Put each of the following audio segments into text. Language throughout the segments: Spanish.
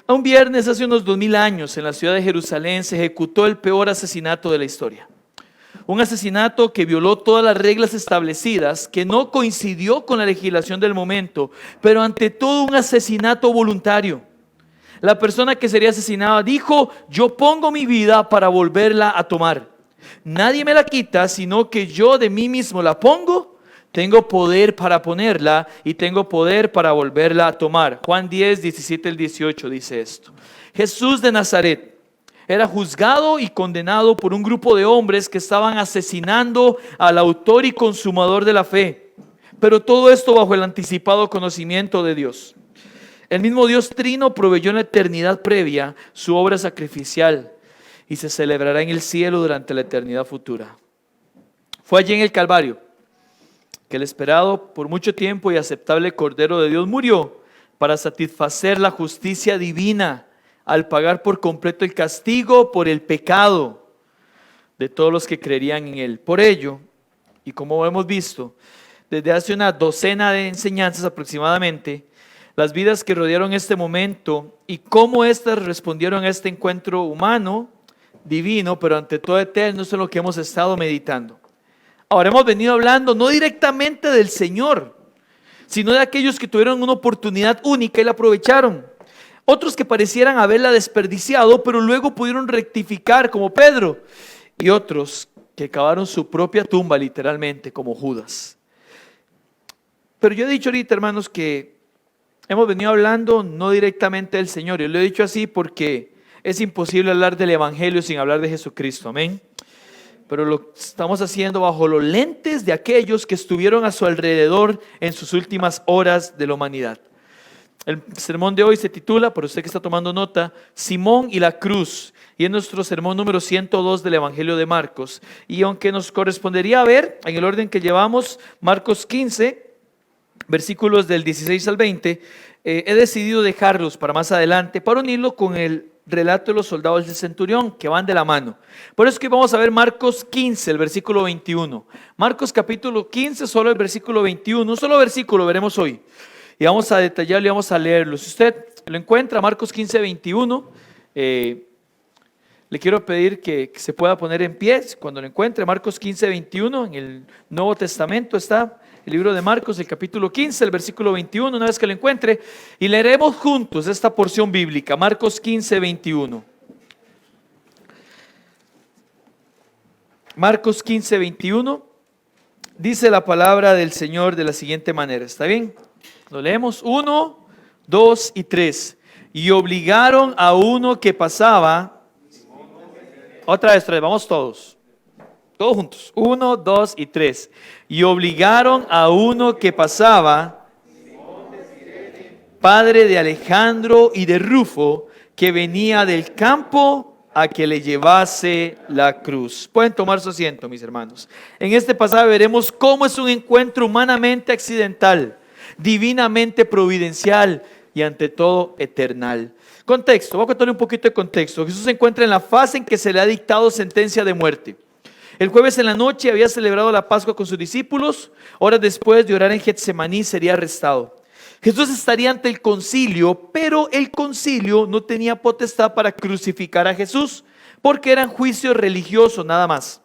Un viernes hace unos 2000 años en la ciudad de Jerusalén se ejecutó el peor asesinato de la historia. Un asesinato que violó todas las reglas establecidas, que no coincidió con la legislación del momento, pero ante todo un asesinato voluntario. La persona que sería asesinada dijo: yo pongo mi vida para volverla a tomar. Nadie me la quita, sino que yo de mí mismo la pongo. Tengo poder para ponerla y tengo poder para volverla a tomar. Juan 10, 17 al 18 dice esto. Jesús de Nazaret era juzgado y condenado por un grupo de hombres que estaban asesinando al autor y consumador de la fe. Pero todo esto bajo el anticipado conocimiento de Dios. El mismo Dios Trino proveyó en la eternidad previa su obra sacrificial y se celebrará en el cielo durante la eternidad futura. Fue allí en el Calvario que el esperado por mucho tiempo y aceptable Cordero de Dios murió para satisfacer la justicia divina al pagar por completo el castigo por el pecado de todos los que creerían en Él. Por ello, y como hemos visto, desde hace una docena de enseñanzas aproximadamente, las vidas que rodearon este momento y cómo éstas respondieron a este encuentro humano, divino, pero ante todo eterno, eso es lo que hemos estado meditando. Ahora hemos venido hablando no directamente del Señor, sino de aquellos que tuvieron una oportunidad única y la aprovecharon. Otros que parecieran haberla desperdiciado, pero luego pudieron rectificar, como Pedro. Y otros que cavaron su propia tumba literalmente, como Judas. Pero yo he dicho ahorita, hermanos, que hemos venido hablando no directamente del Señor. Y lo he dicho así porque es imposible hablar del Evangelio sin hablar de Jesucristo. Amén. Pero lo estamos haciendo bajo los lentes de aquellos que estuvieron a su alrededor en sus últimas horas de la humanidad. El sermón de hoy se titula, por usted que está tomando nota, Simón y la cruz, y es nuestro sermón número 102 del Evangelio de Marcos. Y aunque nos correspondería ver, en el orden que llevamos, Marcos 15, versículos del 16 al 20, he decidido dejarlos para más adelante, para unirlo con el relato de los soldados del centurión, que van de la mano. Por eso que vamos a ver Marcos 15, el versículo 21. Marcos capítulo 15, solo el versículo 21, un solo versículo veremos hoy. Y vamos a detallarlo y vamos a leerlo. Si usted lo encuentra, Marcos 15, 21, le quiero pedir que se pueda poner en pie cuando lo encuentre. Marcos 15, 21, en el Nuevo Testamento está el libro de Marcos, el capítulo 15, el versículo 21, una vez que lo encuentre, y leeremos juntos esta porción bíblica, Marcos 15, 21. Marcos 15, 21, dice la palabra del Señor de la siguiente manera, ¿está bien? Lo leemos, 1, 2 y 3. Y obligaron a uno que pasaba, otra vez, vamos todos juntos, 1, 2 y 3. Y obligaron a uno que pasaba, padre de Alejandro y de Rufo, que venía del campo, a que le llevase la cruz. Pueden tomar su asiento, mis hermanos. En este pasaje veremos cómo es un encuentro humanamente accidental, divinamente providencial y ante todo eternal. Contexto, voy a contarle un poquito de contexto. Jesús se encuentra en la fase en que se le ha dictado sentencia de muerte. El jueves en la noche había celebrado la Pascua con sus discípulos. Horas después de orar en Getsemaní sería arrestado. Jesús estaría ante el concilio, pero el concilio no tenía potestad para crucificar a Jesús, porque eran juicios religiosos nada más.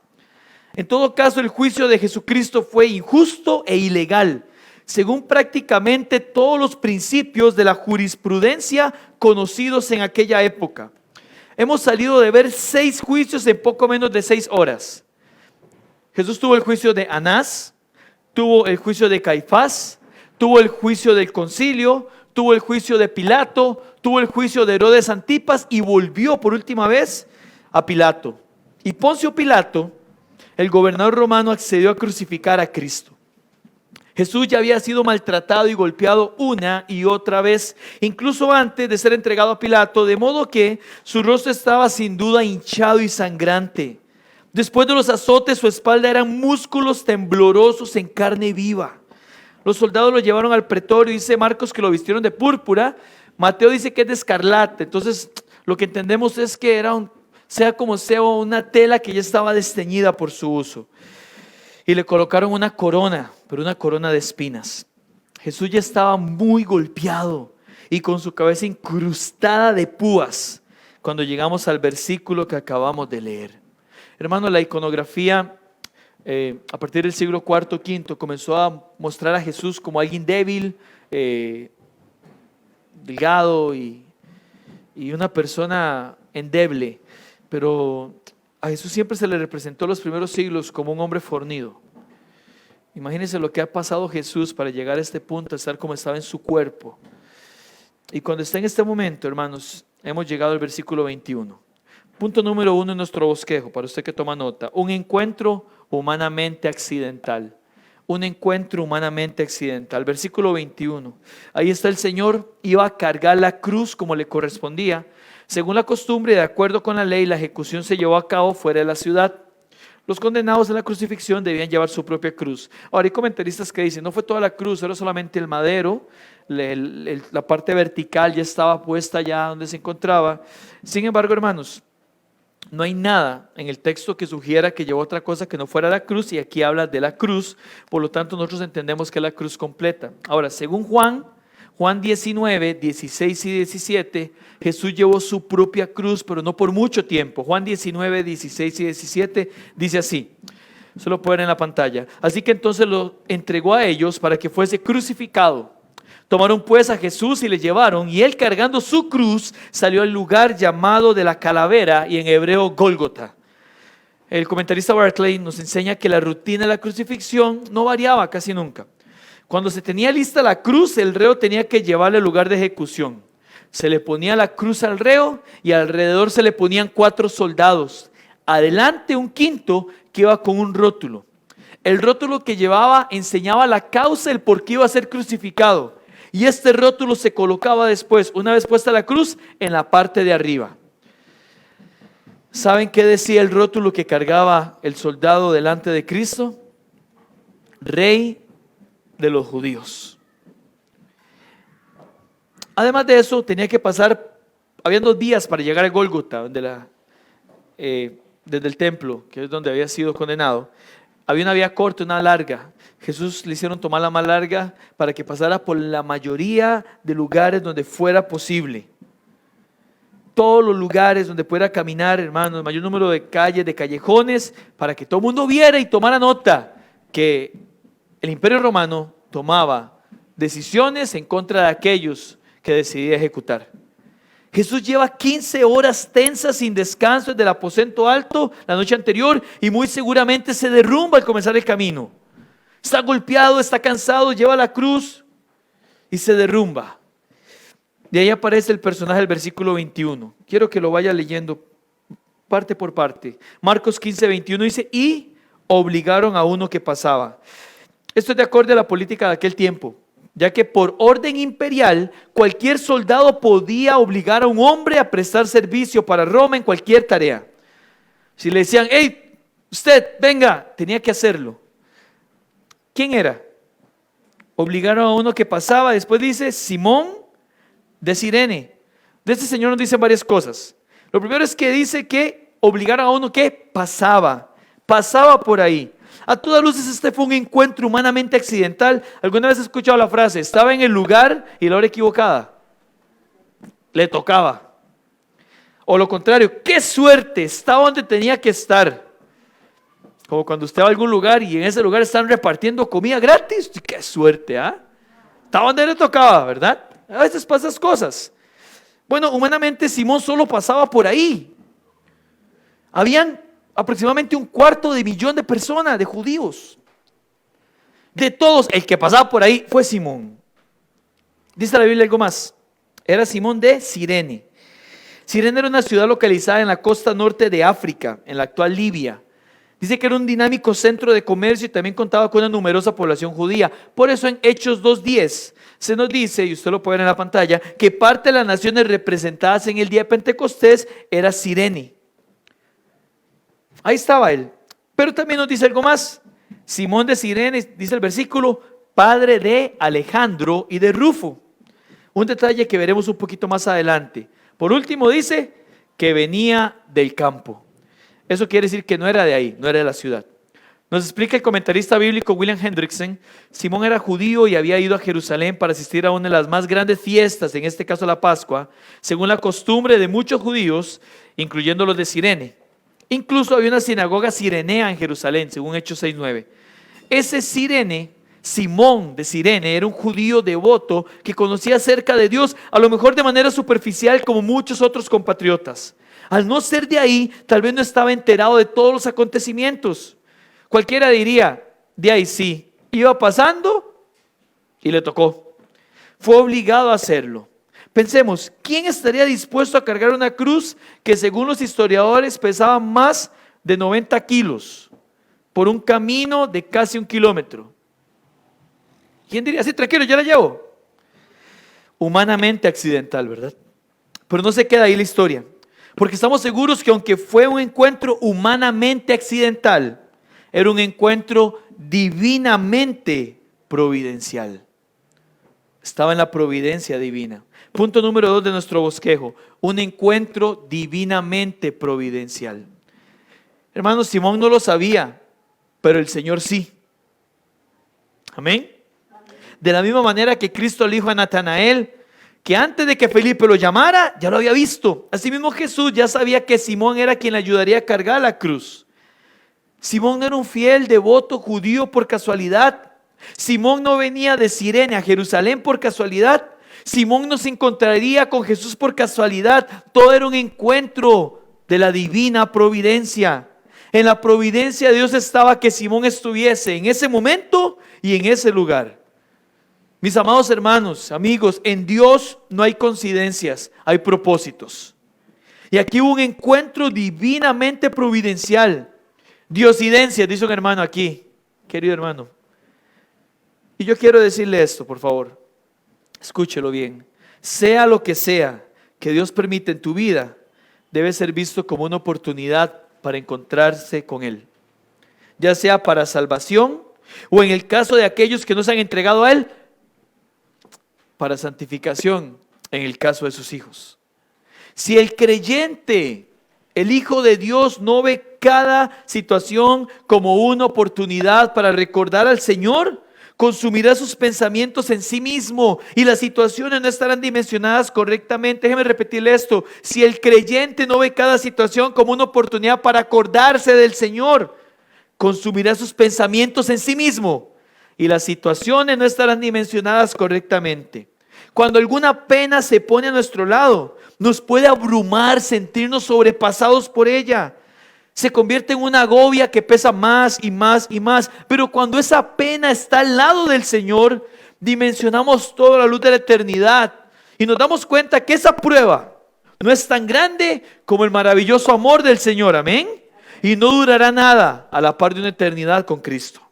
En todo caso, el juicio de Jesucristo fue injusto e ilegal, según prácticamente todos los principios de la jurisprudencia conocidos en aquella época. Hemos salido de ver 6 juicios en poco menos de 6 horas. Jesús tuvo el juicio de Anás, tuvo el juicio de Caifás, tuvo el juicio del concilio, tuvo el juicio de Pilato, tuvo el juicio de Herodes Antipas y volvió por última vez a Pilato. Y Poncio Pilato, el gobernador romano, accedió a crucificar a Cristo. Jesús ya había sido maltratado y golpeado una y otra vez, incluso antes de ser entregado a Pilato, de modo que su rostro estaba sin duda hinchado y sangrante. Después de los azotes, su espalda eran músculos temblorosos en carne viva. Los soldados lo llevaron al pretorio. Dice Marcos que lo vistieron de púrpura. Mateo dice que es de escarlata. Entonces, lo que entendemos es que era sea como sea, una tela que ya estaba desteñida por su uso. Y le colocaron una corona, pero una corona de espinas. Jesús ya estaba muy golpeado y con su cabeza incrustada de púas cuando llegamos al versículo que acabamos de leer. Hermano, la iconografía a partir del siglo IV, V comenzó a mostrar a Jesús como alguien débil, delgado y una persona endeble. Pero a Jesús siempre se le representó en los primeros siglos como un hombre fornido. Imagínense lo que ha pasado Jesús para llegar a este punto, a estar como estaba en su cuerpo. Y cuando está en este momento, hermanos, hemos llegado al versículo 21. Punto número 1 en nuestro bosquejo, para usted que toma nota: un encuentro humanamente accidental. Un encuentro humanamente accidental. Versículo 21. Ahí está el Señor, iba a cargar la cruz como le correspondía. Según la costumbre y de acuerdo con la ley, la ejecución se llevó a cabo fuera de la ciudad. Los condenados en la crucifixión debían llevar su propia cruz. Ahora hay comentaristas que dicen, no fue toda la cruz, era solamente el madero, la parte vertical ya estaba puesta allá donde se encontraba. Sin embargo, hermanos, no hay nada en el texto que sugiera que llevó otra cosa que no fuera la cruz, y aquí habla de la cruz. Por lo tanto, nosotros entendemos que es la cruz completa. Ahora, según Juan 19, 16 y 17, Jesús llevó su propia cruz, pero no por mucho tiempo. Juan 19, 16 y 17 dice así, se lo pueden ver en la pantalla. Así que entonces lo entregó a ellos para que fuese crucificado. Tomaron pues a Jesús y le llevaron, y él, cargando su cruz, salió al lugar llamado de la calavera, y en hebreo Gólgota. El comentarista Barclay nos enseña que la rutina de la crucifixión no variaba casi nunca. Cuando se tenía lista la cruz, el reo tenía que llevarla al lugar de ejecución. Se le ponía la cruz al reo y alrededor se le ponían 4 soldados. Adelante un quinto que iba con un rótulo. El rótulo que llevaba enseñaba la causa, el por qué iba a ser crucificado. Y este rótulo se colocaba después, una vez puesta la cruz, en la parte de arriba. ¿Saben qué decía el rótulo que cargaba el soldado delante de Cristo? Rey de los judíos. Además de eso, tenía que pasar, habían 2 días para llegar a Gólgota, desde el templo, que es donde había sido condenado. Había una vía corta, una larga. Jesús le hicieron tomar la más larga para que pasara por la mayoría de lugares donde fuera posible. Todos los lugares donde pudiera caminar, hermanos, el mayor número de calles, de callejones, para que todo el mundo viera y tomara nota que el Imperio Romano tomaba decisiones en contra de aquellos que decidía ejecutar. Jesús lleva 15 horas tensas sin descanso desde el aposento alto la noche anterior, y muy seguramente se derrumba al comenzar el camino. Está golpeado, está cansado, lleva la cruz y se derrumba. De ahí aparece el personaje del versículo 21. Quiero que lo vaya leyendo parte por parte. Marcos 15, 21 dice, y obligaron a uno que pasaba. Esto es de acuerdo a la política de aquel tiempo, ya que por orden imperial cualquier soldado podía obligar a un hombre a prestar servicio para Roma en cualquier tarea. Si le decían, hey, usted, venga, tenía que hacerlo. ¿Quién era? Obligaron a uno que pasaba. Después dice Simón de Cirene. De este señor nos dicen varias cosas. Lo primero es que dice que obligaron a uno que pasaba por ahí. A todas luces este fue un encuentro humanamente accidental. ¿Alguna vez has escuchado la frase? Estaba en el lugar y la hora equivocada. Le tocaba. O lo contrario, qué suerte, estaba donde tenía que estar. Como cuando usted va a algún lugar y en ese lugar están repartiendo comida gratis. Qué suerte, ¿ah? Estaba donde le tocaba, ¿verdad? A veces pasan esas cosas. Bueno, humanamente Simón solo pasaba por ahí. Habían aproximadamente 250,000 de personas, de judíos. De todos, el que pasaba por ahí fue Simón. Dice la Biblia algo más. Era Simón de Cirene. Cirene era una ciudad localizada en la costa norte de África, en la actual Libia. Dice que era un dinámico centro de comercio y también contaba con una numerosa población judía. Por eso en Hechos 2:10 se nos dice, y usted lo puede ver en la pantalla, que parte de las naciones representadas en el día de Pentecostés era Cirene. Ahí estaba él. Pero también nos dice algo más. Simón de Cirene, dice el versículo, padre de Alejandro y de Rufo. Un detalle que veremos un poquito más adelante. Por último dice que venía del campo. Eso quiere decir que no era de ahí, no era de la ciudad. Nos explica el comentarista bíblico William Hendrickson. Simón era judío y había ido a Jerusalén para asistir a una de las más grandes fiestas, en este caso la Pascua, según la costumbre de muchos judíos, incluyendo los de Cirene. Incluso había una sinagoga cirenea en Jerusalén, según Hechos 6:9. Ese Cirene, Simón de Cirene, era un judío devoto que conocía acerca de Dios, a lo mejor de manera superficial como muchos otros compatriotas. Al no ser de ahí, tal vez no estaba enterado de todos los acontecimientos. Cualquiera diría, de ahí sí, iba pasando y le tocó. Fue obligado a hacerlo. Pensemos, ¿quién estaría dispuesto a cargar una cruz que según los historiadores pesaba más de 90 kilos por un camino de casi 1 kilómetro? ¿Quién diría, sí, tranquilo, ya la llevo? Humanamente accidental, ¿verdad? Pero no se queda ahí la historia, porque estamos seguros que aunque fue un encuentro humanamente accidental, era un encuentro divinamente providencial. Estaba en la providencia divina. Punto número 2 de nuestro bosquejo, un encuentro divinamente providencial. Hermanos, Simón no lo sabía, pero el Señor sí. Amén. De la misma manera que Cristo le dijo a Natanael que antes de que Felipe lo llamara, ya lo había visto. Asimismo Jesús ya sabía que Simón era quien le ayudaría a cargar la cruz. Simón era un fiel devoto judío por casualidad. Simón no venía de Cirene a Jerusalén por casualidad. Simón no se encontraría con Jesús por casualidad. Todo era un encuentro de la divina providencia. En la providencia de Dios estaba que Simón estuviese en ese momento y en ese lugar. Mis amados hermanos, amigos, en Dios no hay coincidencias, hay propósitos. Y aquí hubo un encuentro divinamente providencial. Diosidencia, dice un hermano aquí, querido hermano. Y yo quiero decirle esto, por favor. Escúchelo bien. Sea lo que sea que Dios permite en tu vida, debe ser visto como una oportunidad para encontrarse con Él. Ya sea para salvación o en el caso de aquellos que no se han entregado a Él, para santificación en el caso de sus hijos. Si el creyente, el Hijo de Dios, no ve cada situación como una oportunidad para recordar al Señor, consumirá sus pensamientos en sí mismo y las situaciones no estarán dimensionadas correctamente. Déjeme repetirle esto: si el creyente no ve cada situación como una oportunidad para acordarse del Señor, consumirá sus pensamientos en sí mismo y las situaciones no estarán dimensionadas correctamente. Cuando alguna pena se pone a nuestro lado, nos puede abrumar, sentirnos sobrepasados por ella. Se convierte en una agobia que pesa más y más y más. Pero cuando esa pena está al lado del Señor, dimensionamos toda la luz de la eternidad y nos damos cuenta que esa prueba no es tan grande como el maravilloso amor del Señor. Amén. Y no durará nada a la par de una eternidad con Cristo.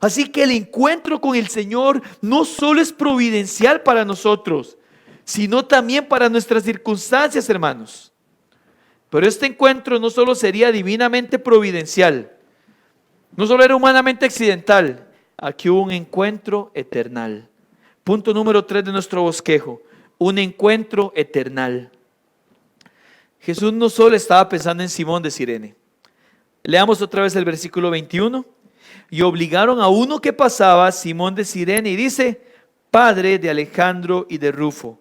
Así que el encuentro con el Señor no solo es providencial para nosotros, sino también para nuestras circunstancias, hermanos. Pero este encuentro no solo sería divinamente providencial, no solo era humanamente accidental, aquí hubo un encuentro eternal. Punto número 3 de nuestro bosquejo, un encuentro eternal. Jesús no solo estaba pensando en Simón de Cirene. Leamos otra vez el versículo 21. Y obligaron a uno que pasaba, Simón de Cirene, y dice, padre de Alejandro y de Rufo.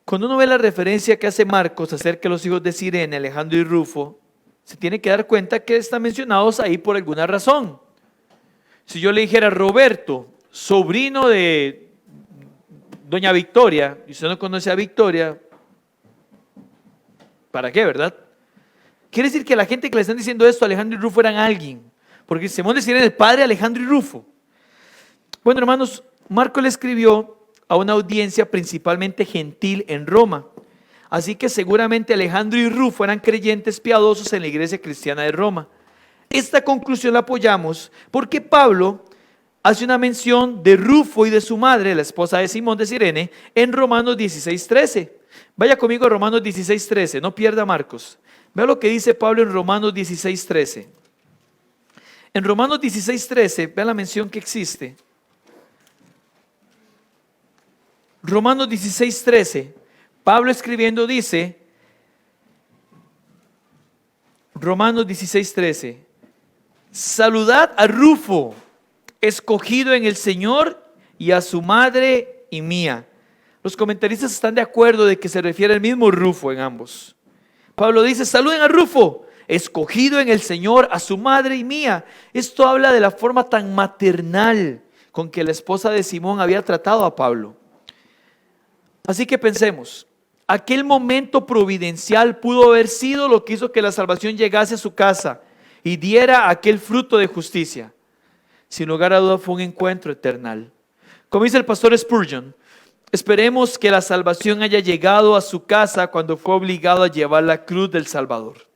Cuando uno ve la referencia que hace Marcos acerca de los hijos de Cirene, Alejandro y Rufo, se tiene que dar cuenta que están mencionados ahí por alguna razón. Si yo le dijera Roberto, sobrino de doña Victoria, y usted no conoce a Victoria, ¿para qué, verdad? Quiere decir que la gente que le están diciendo esto, Alejandro y Rufo, eran alguien. Porque Simón de Cirene es el padre de Alejandro y Rufo. Bueno, hermanos, Marcos le escribió a una audiencia principalmente gentil en Roma. Así que seguramente Alejandro y Rufo eran creyentes piadosos en la iglesia cristiana de Roma. Esta conclusión la apoyamos porque Pablo hace una mención de Rufo y de su madre, la esposa de Simón de Cirene, en Romanos 16:13. Vaya conmigo a Romanos 16:13, no pierda Marcos. Vea lo que dice Pablo en Romanos 16:13. En Romanos 16:13, vea la mención que existe. Romanos 16:13, Pablo escribiendo dice, Romanos 16:13, saludad a Rufo, escogido en el Señor, y a su madre y mía. Los comentaristas están de acuerdo de que se refiere al mismo Rufo en ambos. Pablo dice, saluden a Rufo, escogido en el Señor, a su madre y mía. Esto habla de la forma tan maternal con que la esposa de Simón había tratado a Pablo. Así que pensemos, aquel momento providencial pudo haber sido lo que hizo que la salvación llegase a su casa y diera aquel fruto de justicia. Sin lugar a duda fue un encuentro eternal. Como dice el pastor Spurgeon, esperemos que la salvación haya llegado a su casa cuando fue obligado a llevar la cruz del Salvador.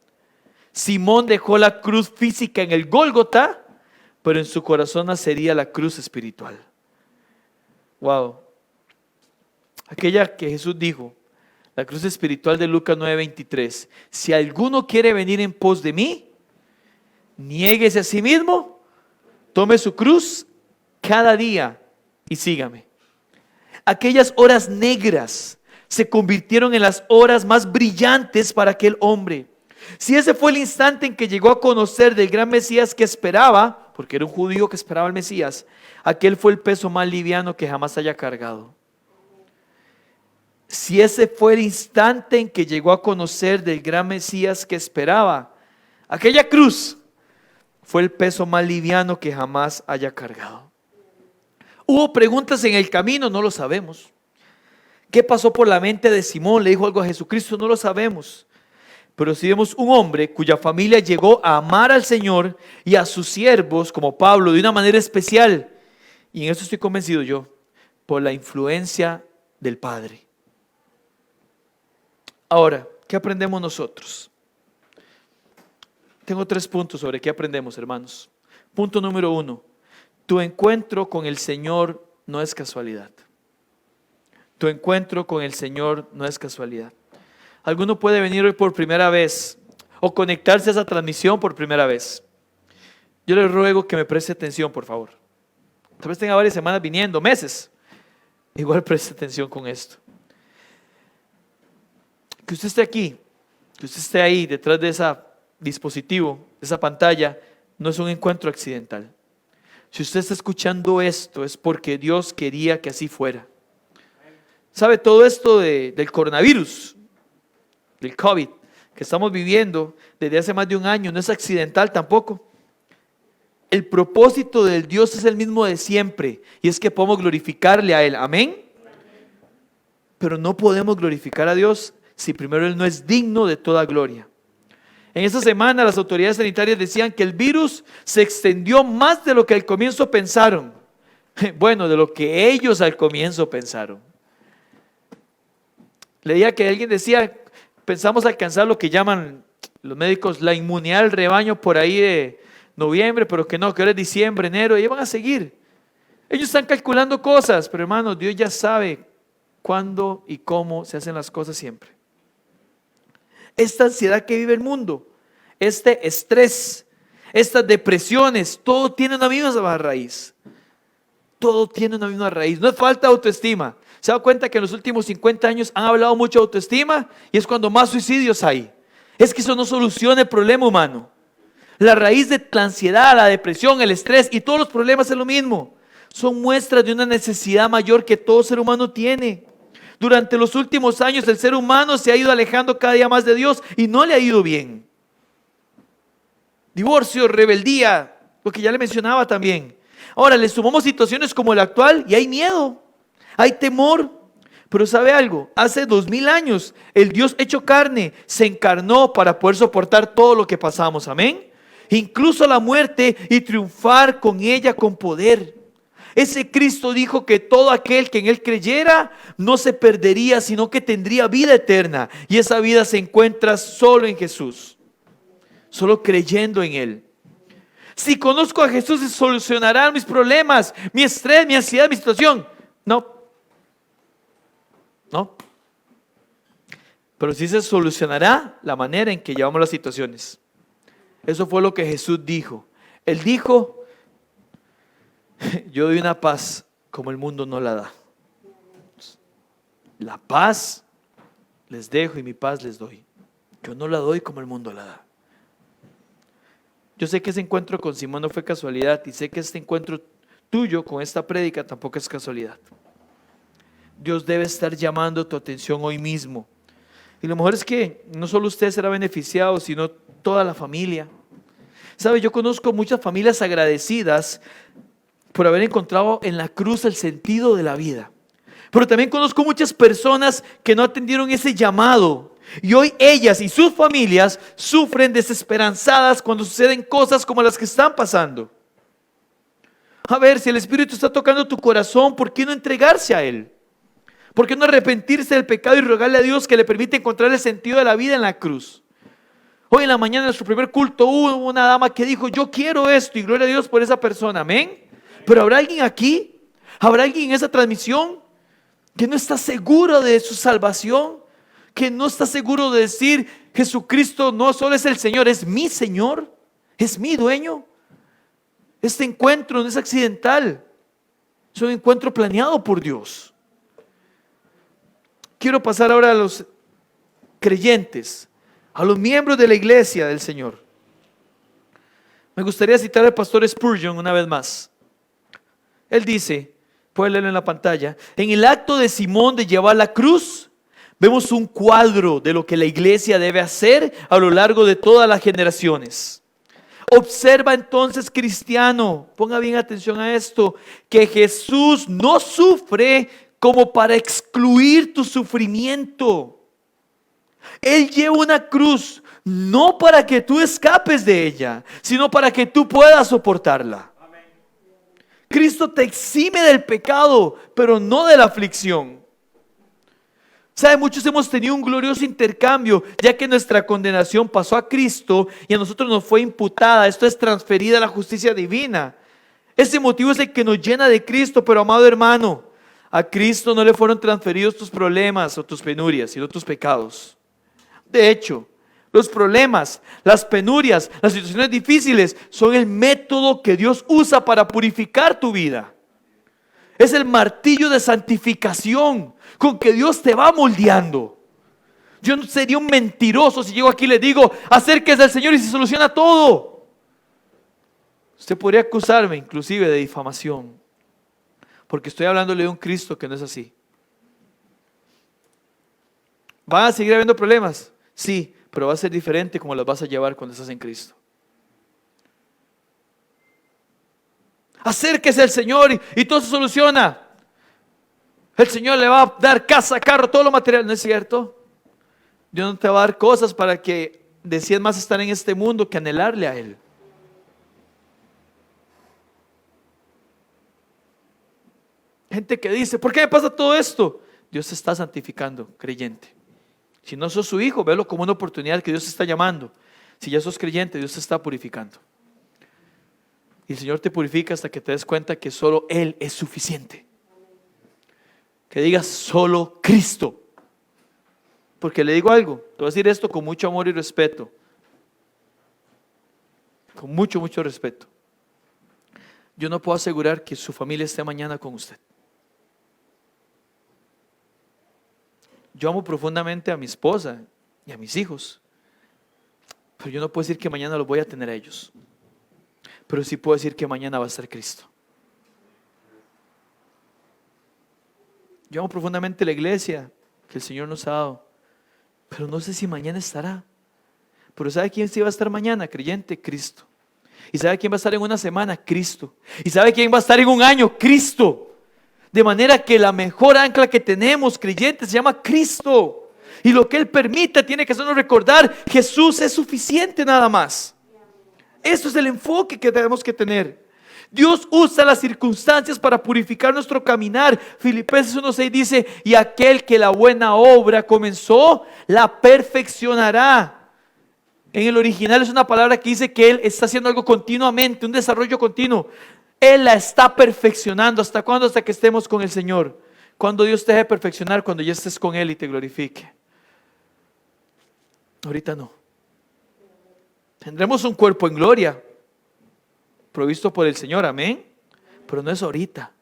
Simón dejó la cruz física en el Gólgota, pero en su corazón nacería la cruz espiritual. Wow. Aquella que Jesús dijo, la cruz espiritual de Lucas 9:23. Si alguno quiere venir en pos de mí, niéguese a sí mismo, tome su cruz cada día y sígame. Aquellas horas negras se convirtieron en las horas más brillantes para aquel hombre. Si ese fue el instante en que llegó a conocer del gran Mesías que esperaba, porque era un judío que esperaba al Mesías, aquel fue el peso más liviano que jamás haya cargado. Si ese fue el instante en que llegó a conocer del gran Mesías que esperaba, aquella cruz fue el peso más liviano que jamás haya cargado. ¿Hubo preguntas en el camino? No lo sabemos. ¿Qué pasó por la mente de Simón? ¿Le dijo algo a Jesucristo? No lo sabemos. Pero si vemos un hombre cuya familia llegó a amar al Señor y a sus siervos como Pablo de una manera especial, y en eso estoy convencido yo, por la influencia del Padre. Ahora, ¿qué aprendemos nosotros? Tengo 3 puntos sobre qué aprendemos, hermanos. Punto número 1, tu encuentro con el Señor no es casualidad. Tu encuentro con el Señor no es casualidad. Alguno puede venir hoy por primera vez o conectarse a esa transmisión por primera vez. Yo le ruego que me preste atención, por favor. Tal vez tenga varias semanas viniendo, meses. Igual preste atención con esto. Que usted esté aquí, que usted esté ahí detrás de ese dispositivo, de esa pantalla, no es un encuentro accidental. Si usted está escuchando esto es porque Dios quería que así fuera. ¿Sabe? Todo esto del coronavirus, del COVID, que estamos viviendo desde hace más de un año, no es accidental tampoco. El propósito del Dios es el mismo de siempre, y es que podemos glorificarle a Él. Amén. Pero no podemos glorificar a Dios si primero Él no es digno de toda gloria. En esta semana las autoridades sanitarias decían que el virus se extendió más de lo que al comienzo pensaron. Bueno, de lo que ellos al comienzo pensaron. Leía que alguien decía, pensamos alcanzar lo que llaman los médicos la inmunidad del rebaño por ahí de noviembre, pero que no, que ahora es diciembre, enero, y van a seguir. Ellos están calculando cosas, pero hermanos, Dios ya sabe cuándo y cómo se hacen las cosas siempre. Esta ansiedad que vive el mundo, este estrés, estas depresiones, todo tiene una misma raíz. Todo tiene una misma raíz. No es falta de autoestima. ¿Se da cuenta que en los últimos 50 años han hablado mucho de autoestima? Y es cuando más suicidios hay. Es que eso no soluciona el problema humano. La raíz de la ansiedad, la depresión, el estrés y todos los problemas es lo mismo. Son muestras de una necesidad mayor que todo ser humano tiene. Durante los últimos años el ser humano se ha ido alejando cada día más de Dios y no le ha ido bien. Divorcio, rebeldía, lo que ya le mencionaba también. Ahora le sumamos situaciones como la actual y hay miedo, hay temor. Pero ¿sabe algo? Hace 2000 años el Dios hecho carne se encarnó para poder soportar todo lo que pasamos. Amén. Incluso la muerte y triunfar con ella con poder. Ese Cristo dijo que todo aquel que en Él creyera no se perdería, sino que tendría vida eterna. Y esa vida se encuentra solo en Jesús, solo creyendo en Él. Si conozco a Jesús, se solucionarán mis problemas, mi estrés, mi ansiedad, mi situación. No. pero sí se solucionará la manera en que llevamos las situaciones. Eso fue lo que Jesús dijo. Él dijo: yo doy una paz como el mundo no la da. La paz les dejo y mi paz les doy. Yo no la doy como el mundo la da. Yo sé que ese encuentro con Simón no fue casualidad, y sé que este encuentro tuyo con esta prédica tampoco es casualidad. Dios debe estar llamando tu atención hoy mismo. Y lo mejor es que no solo usted será beneficiado, sino toda la familia. ¿Sabe? Yo conozco muchas familias agradecidas por haber encontrado en la cruz el sentido de la vida. Pero también conozco muchas personas que no atendieron ese llamado. Y hoy ellas y sus familias sufren desesperanzadas cuando suceden cosas como las que están pasando. A ver, si el Espíritu está tocando tu corazón, ¿por qué no entregarse a Él? ¿Por qué no arrepentirse del pecado y rogarle a Dios que le permita encontrar el sentido de la vida en la cruz? Hoy en la mañana, en nuestro primer culto, hubo una dama que dijo: yo quiero esto, y gloria a Dios por esa persona, amén. Pero ¿habrá alguien aquí? ¿Habrá alguien en esa transmisión que no está seguro de su salvación? Que no está seguro de decir: Jesucristo no solo es el Señor, es mi Señor, es mi dueño. Este encuentro no es accidental, es un encuentro planeado por Dios. Quiero pasar ahora a los creyentes, a los miembros de la iglesia del Señor. Me gustaría citar al pastor Spurgeon una vez más. Él dice, puede leerlo en la pantalla: en el acto de Simón de llevar la cruz, vemos un cuadro de lo que la iglesia debe hacer a lo largo de todas las generaciones. Observa entonces, cristiano, ponga bien atención a esto, que Jesús no sufre como para excluir tu sufrimiento. Él lleva una cruz no para que tú escapes de ella, sino para que tú puedas soportarla. Amén. Cristo te exime del pecado, pero no de la aflicción. ¿Sabe? Muchos hemos tenido un glorioso intercambio, ya que nuestra condenación pasó a Cristo y a nosotros nos fue imputada. Esto es transferida a la justicia divina. Ese motivo es el que nos llena de Cristo. Pero amado hermano, a Cristo no le fueron transferidos tus problemas o tus penurias, sino tus pecados. De hecho, los problemas, las penurias, las situaciones difíciles son el método que Dios usa para purificar tu vida. Es el martillo de santificación con que Dios te va moldeando. Yo no sería un mentiroso si llego aquí y le digo: acérquese al Señor y se soluciona todo. Usted podría acusarme inclusive de difamación, porque estoy hablándole de un Cristo que no es así. ¿Van a seguir habiendo problemas? Sí, pero va a ser diferente como los vas a llevar cuando estás en Cristo. Acérquese al Señor y todo se soluciona. El Señor le va a dar casa, carro, todo lo material. ¿No es cierto? Dios no te va a dar cosas para que desees más estar en este mundo que anhelarle a Él. Gente que dice: ¿por qué me pasa todo esto? Dios te está santificando, creyente. Si no sos su hijo, velo como una oportunidad que Dios te está llamando. Si ya sos creyente, Dios te está purificando. Y el Señor te purifica hasta que te des cuenta que solo Él es suficiente. Que digas: solo Cristo. Porque le digo algo, te voy a decir esto con mucho amor y respeto. Con mucho, mucho respeto. Yo no puedo asegurar que su familia esté mañana con usted. Yo amo profundamente a mi esposa y a mis hijos, pero yo no puedo decir que mañana los voy a tener a ellos. Pero sí puedo decir que mañana va a estar Cristo. Yo amo profundamente la iglesia que el Señor nos ha dado, pero no sé si mañana estará. Pero ¿sabe quién sí va a estar mañana? Creyente, Cristo. ¿Y sabe quién va a estar en una semana? Cristo. ¿Y sabe quién va a estar en un año? Cristo. De manera que la mejor ancla que tenemos, creyentes, se llama Cristo. Y lo que Él permita tiene que hacernos recordar: Jesús es suficiente nada más. Esto es el enfoque que tenemos que tener. Dios usa las circunstancias para purificar nuestro caminar. Filipenses 1:6 dice: y aquel que la buena obra comenzó, la perfeccionará. En el original es una palabra que dice que Él está haciendo algo continuamente, un desarrollo continuo. Él la está perfeccionando. ¿Hasta cuándo? Hasta que estemos con el Señor. Cuando Dios te deje perfeccionar, cuando ya estés con Él y te glorifique. Ahorita no. Tendremos un cuerpo en gloria, provisto por el Señor, amén. Pero no es ahorita.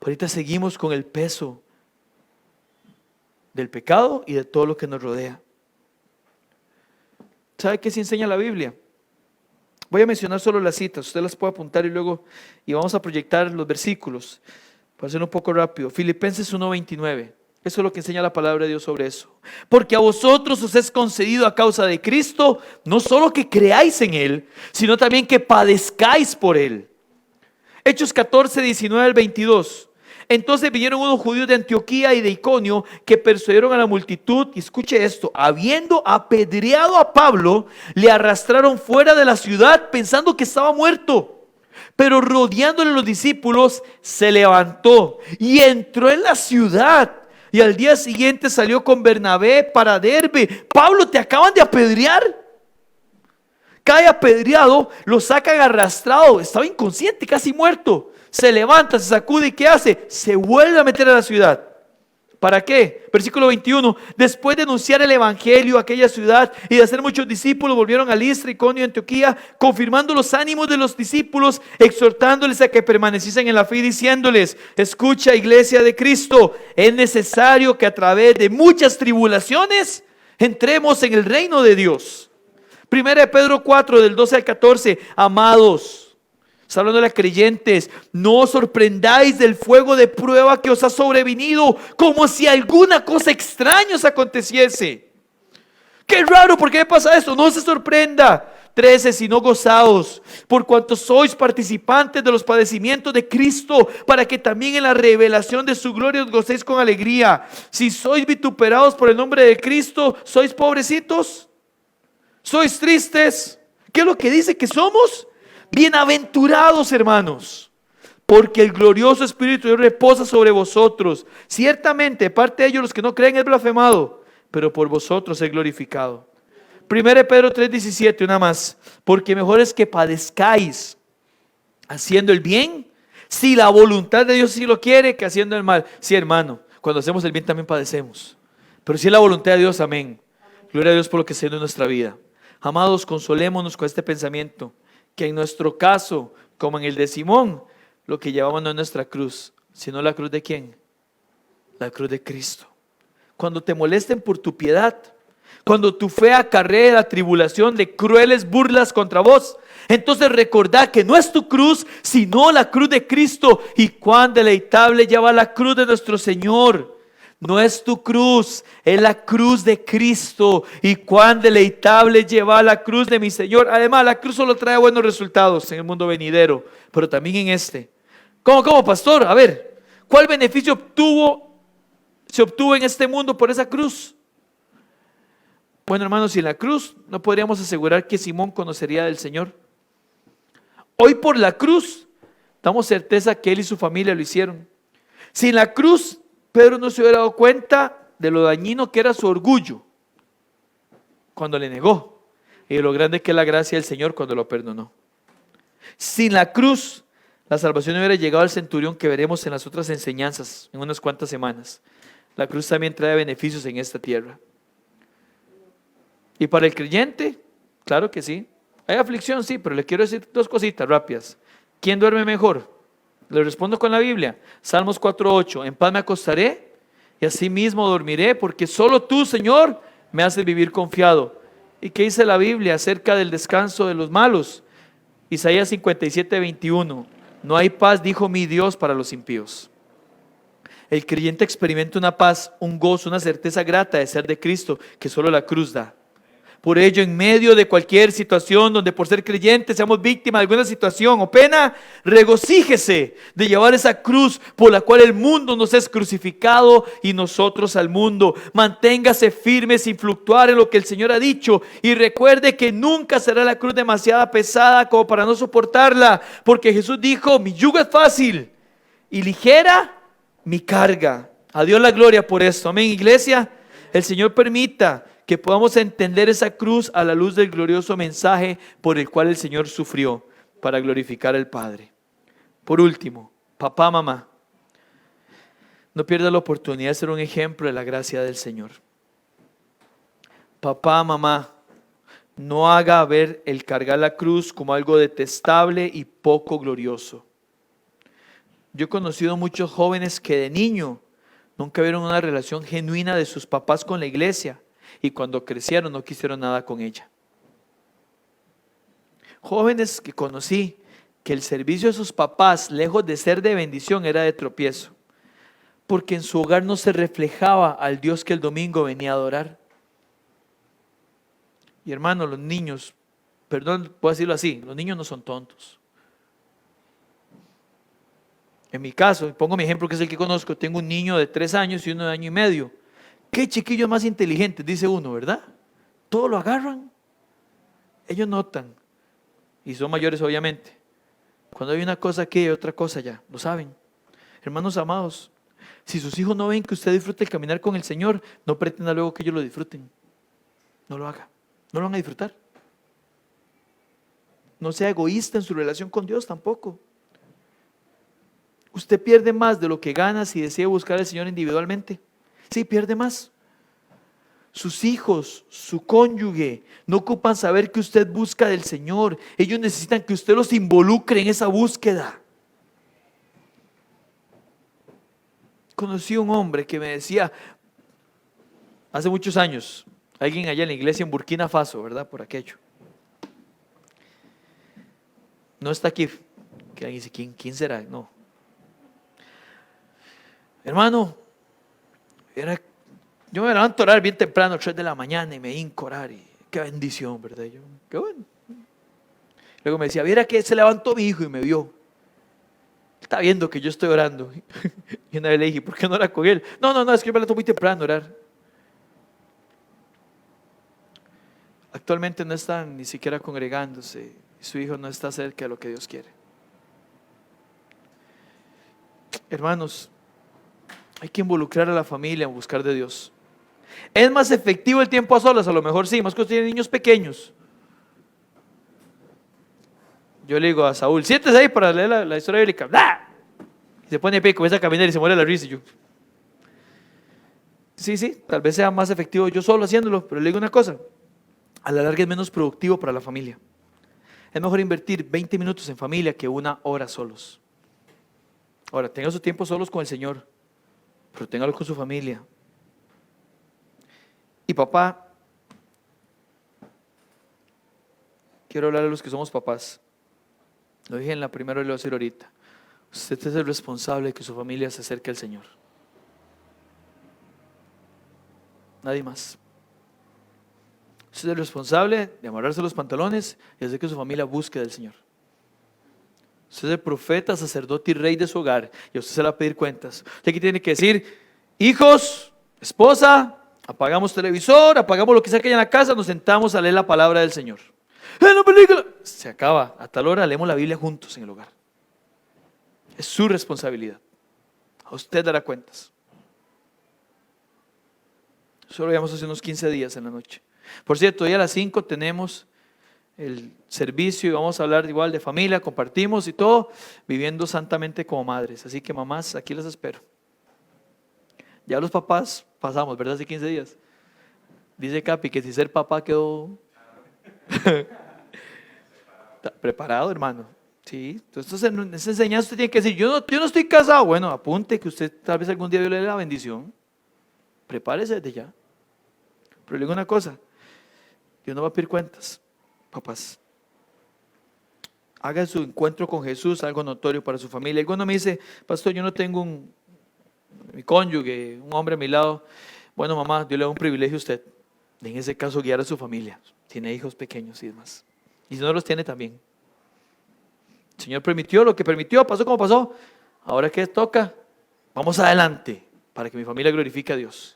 Ahorita seguimos con el peso del pecado y de todo lo que nos rodea. ¿Sabe qué se enseña la Biblia? Voy a mencionar solo las citas, usted las puede apuntar y vamos a proyectar los versículos. Para hacer un poco rápido. Filipenses 1:29. Eso es lo que enseña la palabra de Dios sobre eso. Porque a vosotros os es concedido a causa de Cristo, no solo que creáis en Él, sino también que padezcáis por Él. Hechos 14:19-22. Entonces vinieron unos judíos de Antioquía y de Iconio que persuadieron a la multitud, y escuche esto, habiendo apedreado a Pablo, le arrastraron fuera de la ciudad pensando que estaba muerto. Pero rodeándole los discípulos, se levantó y entró en la ciudad. Y al día siguiente salió con Bernabé para Derbe. Pablo, te acaban de apedrear. Cae apedreado, lo sacan arrastrado. Estaba inconsciente, casi muerto. Se levanta, se sacude y ¿qué hace? Se vuelve a meter a la ciudad. ¿Para qué? Versículo 21. Después de anunciar el evangelio a aquella ciudad y de hacer muchos discípulos, volvieron a Listra, Iconio y Antioquía, confirmando los ánimos de los discípulos, exhortándoles a que permaneciesen en la fe y diciéndoles: escucha, iglesia de Cristo, es necesario que a través de muchas tribulaciones entremos en el reino de Dios. Primera de Pedro 4, del 12 al 14. Amados, está hablando de creyentes, no os sorprendáis del fuego de prueba que os ha sobrevenido, como si alguna cosa extraña os aconteciese. Qué raro, ¿por qué pasa esto? No se sorprenda. 13, sino gozaos, por cuanto sois participantes de los padecimientos de Cristo, para que también en la revelación de su gloria os gocéis con alegría. Si sois vituperados por el nombre de Cristo, ¿sois pobrecitos? ¿Sois tristes? ¿Qué es lo que dice que somos? Bienaventurados, hermanos, porque el glorioso Espíritu de Dios reposa sobre vosotros. Ciertamente, de parte de ellos los que no creen es blasfemado, pero por vosotros es glorificado. 1 Pedro 3:17, una más. Porque mejor es que padezcáis haciendo el bien, si la voluntad de Dios sí lo quiere, que haciendo el mal. Sí, hermano, cuando hacemos el bien también padecemos, pero si es la voluntad de Dios, amén. Gloria a Dios por lo que está haciendo en nuestra vida. Amados, consolémonos con este pensamiento, que en nuestro caso, como en el de Simón, lo que llevamos no es nuestra cruz, sino la cruz de ¿quién? La cruz de Cristo. Cuando te molesten por tu piedad, cuando tu fe acarree la tribulación de crueles burlas contra vos, entonces recordá que no es tu cruz, sino la cruz de Cristo. Y cuán deleitable lleva la cruz de nuestro Señor. No es tu cruz, es la cruz de Cristo. Y cuán deleitable lleva la cruz de mi Señor. Además, la cruz solo trae buenos resultados en el mundo venidero, pero también en este. ¿Cómo, pastor? A ver, ¿cuál beneficio se obtuvo en este mundo por esa cruz? Bueno, hermanos, sin la cruz no podríamos asegurar que Simón conocería del Señor. Hoy por la cruz damos certeza que él y su familia lo hicieron. Sin la cruz, Pedro no se hubiera dado cuenta de lo dañino que era su orgullo cuando le negó, y de lo grande que es la gracia del Señor cuando lo perdonó. Sin la cruz, la salvación no hubiera llegado al centurión, que veremos en las otras enseñanzas en unas cuantas semanas. La cruz también trae beneficios en esta tierra. Y para el creyente, claro que sí. Hay aflicción, sí, pero le quiero decir dos cositas rápidas. ¿Quién duerme mejor? Le respondo con la Biblia. Salmos 4:8. En paz me acostaré y asimismo dormiré, porque solo tú, Señor, me haces vivir confiado. ¿Y qué dice la Biblia acerca del descanso de los malos? Isaías 57:21. No hay paz, dijo mi Dios, para los impíos. El creyente experimenta una paz, un gozo, una certeza grata de ser de Cristo, que solo la cruz da. Por ello, en medio de cualquier situación donde por ser creyentes seamos víctimas de alguna situación o pena, regocíjese de llevar esa cruz por la cual el mundo nos es crucificado y nosotros al mundo. Manténgase firme sin fluctuar en lo que el Señor ha dicho, y recuerde que nunca será la cruz demasiado pesada como para no soportarla, porque Jesús dijo: mi yugo es fácil y ligera mi carga. A Dios la gloria por esto, amén, iglesia. El Señor permita que podamos entender esa cruz a la luz del glorioso mensaje por el cual el Señor sufrió, para glorificar al Padre. Por último, papá, mamá, no pierda la oportunidad de ser un ejemplo de la gracia del Señor. Papá, mamá, no haga ver el cargar la cruz como algo detestable y poco glorioso. Yo he conocido muchos jóvenes que de niño nunca vieron una relación genuina de sus papás con la iglesia y cuando crecieron no quisieron nada con ella. Jóvenes que conocí que el servicio de sus papás, lejos de ser de bendición, era de tropiezo, porque en su hogar no se reflejaba al Dios que el domingo venía a adorar. Y hermano, los niños, perdón, puedo decirlo así, los niños no son tontos. En mi caso, pongo mi ejemplo que es el que conozco, tengo un niño de 3 años y uno de 1 año y medio. Qué chiquillos más inteligentes, dice uno, ¿verdad? Todo lo agarran. Ellos notan, y son mayores obviamente. Cuando hay una cosa aquí y otra cosa allá, lo saben. Hermanos amados, si sus hijos no ven que usted disfruta el caminar con el Señor, no pretenda luego que ellos lo disfruten. No lo haga, no lo van a disfrutar. No sea egoísta en su relación con Dios tampoco. Usted pierde más de lo que gana si decide buscar al Señor individualmente. Sí, pierde más. Sus hijos, su cónyuge, no ocupan saber que usted busca del Señor. Ellos necesitan que usted los involucre en esa búsqueda. Conocí a un hombre que me decía, hace muchos años, alguien allá en la iglesia en Burkina Faso, ¿verdad? Por aquello. No está aquí. Que alguien dice, ¿quién será? No. Hermano, yo me levanto a orar bien temprano, 3 de la mañana, y me hinco a orar. Y qué bendición, ¿verdad? Yo, qué bueno. Luego me decía, viera que se levantó mi hijo y me vio. Está viendo que yo estoy orando. Y una vez le dije, ¿por qué no ora con él? No, es que yo me levanto muy temprano a orar. Actualmente no están ni siquiera congregándose. Y su hijo no está cerca de lo que Dios quiere. Hermanos, hay que involucrar a la familia en buscar de Dios. ¿Es más efectivo el tiempo a solas? A lo mejor sí, más que usted tiene niños pequeños. Yo le digo a Saúl, siéntese ahí para leer la historia bíblica. ¡Blah! Y se pone a pie, comienza a caminar y se muere la risa. Y yo, sí, tal vez sea más efectivo yo solo haciéndolo, pero le digo una cosa, a la larga es menos productivo para la familia. Es mejor invertir 20 minutos en familia que 1 hora solos. Ahora, tenga su tiempo solos con el Señor, pero téngalo con su familia. Y papá, quiero hablar a los que somos papás. Lo dije en la primera y lo voy a decir ahorita. Usted es el responsable de que su familia se acerque al Señor. Nadie más. Usted es el responsable de amarrarse los pantalones y hacer que su familia busque del Señor. Usted es el profeta, sacerdote y rey de su hogar y a usted se le va a pedir cuentas. Usted aquí tiene que decir, hijos, esposa, apagamos televisor, apagamos lo que sea que haya en la casa, nos sentamos a leer la palabra del Señor. La película se acaba, a tal hora leemos la Biblia juntos en el hogar. Es su responsabilidad. A usted dará cuentas. Eso lo veíamos hace unos 15 días en la noche. Por cierto, hoy a las 5 tenemos el servicio y vamos a hablar igual de familia, compartimos y todo, viviendo santamente como madres. Así que mamás, aquí las espero. Ya los papás pasamos, ¿verdad? Hace 15 días. Dice Capi que si ser papá quedó preparado, hermano. Sí, entonces en esa enseñanza usted tiene que decir, yo no estoy casado. Bueno, apunte que usted tal vez algún día Dios le dé la bendición. Prepárese desde ya. Pero le digo una cosa, Dios no va a pedir cuentas, papás. Haga su encuentro con Jesús algo notorio para su familia. Alguno me dice, pastor, yo no tengo mi cónyuge, un hombre a mi lado. Bueno, mamá, Dios le da un privilegio a usted. En ese caso, guiar a su familia. Tiene hijos pequeños y demás. Y si no los tiene también. El Señor permitió lo que permitió, pasó como pasó. Ahora que toca, vamos adelante para que mi familia glorifique a Dios.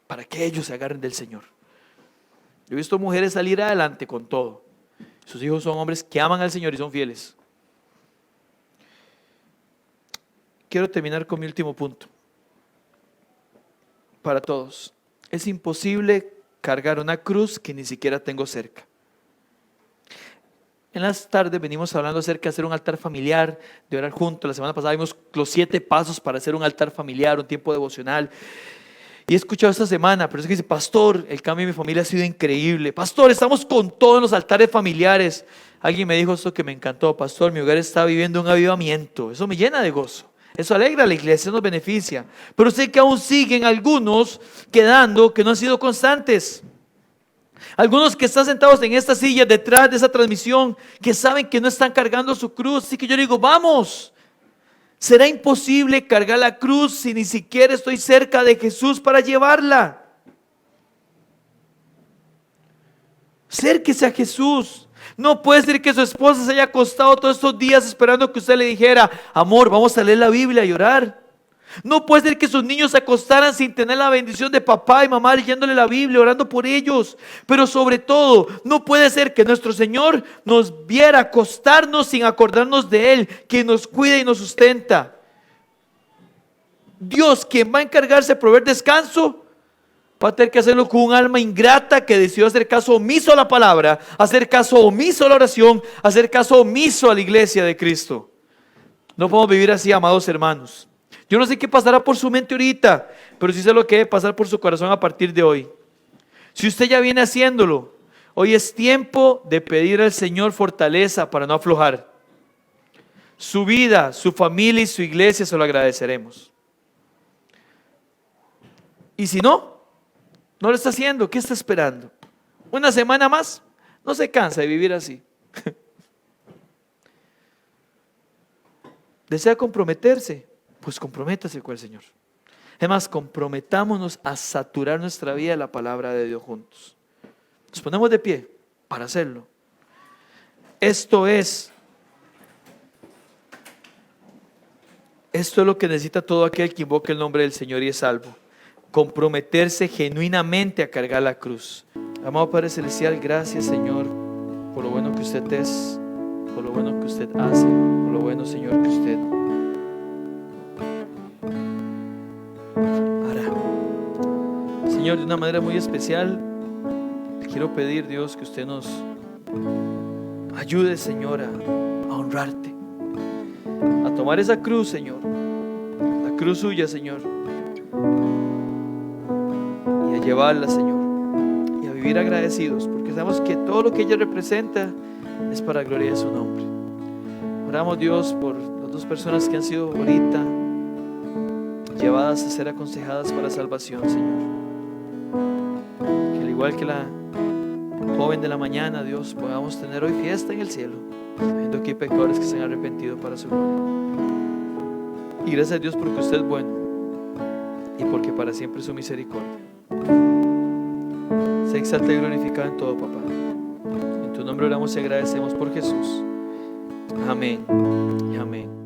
Para que ellos se agarren del Señor. Yo he visto mujeres salir adelante con todo. Sus hijos son hombres que aman al Señor y son fieles. Quiero terminar con mi último punto. Para todos. Es imposible cargar una cruz que ni siquiera tengo cerca. En las tardes venimos hablando acerca de hacer un altar familiar, de orar juntos. La semana pasada vimos los 7 pasos para hacer un altar familiar, un tiempo devocional. Y he escuchado esta semana, pero es que dice, pastor, el cambio en mi familia ha sido increíble. Pastor, estamos con todos los altares familiares. Alguien me dijo esto que me encantó, pastor, mi hogar está viviendo un avivamiento. Eso me llena de gozo. Eso alegra a la iglesia, nos beneficia. Pero sé que aún siguen algunos quedando que no han sido constantes. Algunos que están sentados en esta silla detrás de esa transmisión, que saben que no están cargando su cruz. Así que yo digo, vamos. ¿Será imposible cargar la cruz si ni siquiera estoy cerca de Jesús para llevarla? Acérquese a Jesús. No puede ser que su esposa se haya acostado todos estos días esperando que usted le dijera, amor, vamos a leer la Biblia y orar. No puede ser que sus niños se acostaran sin tener la bendición de papá y mamá leyéndole la Biblia, orando por ellos. Pero sobre todo, no puede ser que nuestro Señor nos viera acostarnos sin acordarnos de Él, que nos cuida y nos sustenta. Dios, quien va a encargarse de proveer descanso, va a tener que hacerlo con un alma ingrata que decidió hacer caso omiso a la palabra, hacer caso omiso a la oración, hacer caso omiso a la iglesia de Cristo. No podemos vivir así, amados hermanos. Yo no sé qué pasará por su mente ahorita, pero sí sé lo que debe pasar por su corazón a partir de hoy. Si usted ya viene haciéndolo, hoy es tiempo de pedir al Señor fortaleza para no aflojar. Su vida, su familia y su iglesia se lo agradeceremos. Y si no lo está haciendo, ¿qué está esperando? ¿Una semana más? No se cansa de vivir así. ¿Desea comprometerse? Pues comprométase con el Señor. Además, comprometámonos a saturar nuestra vida de la palabra de Dios juntos. Nos ponemos de pie para hacerlo. Esto es lo que necesita todo aquel que invoque el nombre del Señor y es salvo. Comprometerse genuinamente a cargar la cruz. Amado Padre Celestial, gracias, Señor, por lo bueno que usted es, por lo bueno que usted hace, por lo bueno, Señor, que usted hará. Señor, de una manera muy especial, te quiero pedir, Dios, que usted nos ayude, Señor, a honrarte, a tomar esa cruz, Señor, la cruz suya, Señor, y a llevarla, Señor, y a vivir agradecidos, porque sabemos que todo lo que ella representa es para la gloria de su nombre. Oramos, Dios, por las dos personas que han sido ahorita llevadas a ser aconsejadas para salvación, Señor. Que al igual que la joven de la mañana, Dios, podamos tener hoy fiesta en el cielo, viendo que hay pecadores que se han arrepentido para su gloria. Y gracias a Dios porque usted es bueno y porque para siempre es su misericordia. Se exalta y glorificado en todo, papá. En tu nombre oramos y agradecemos por Jesús. Amén y amén.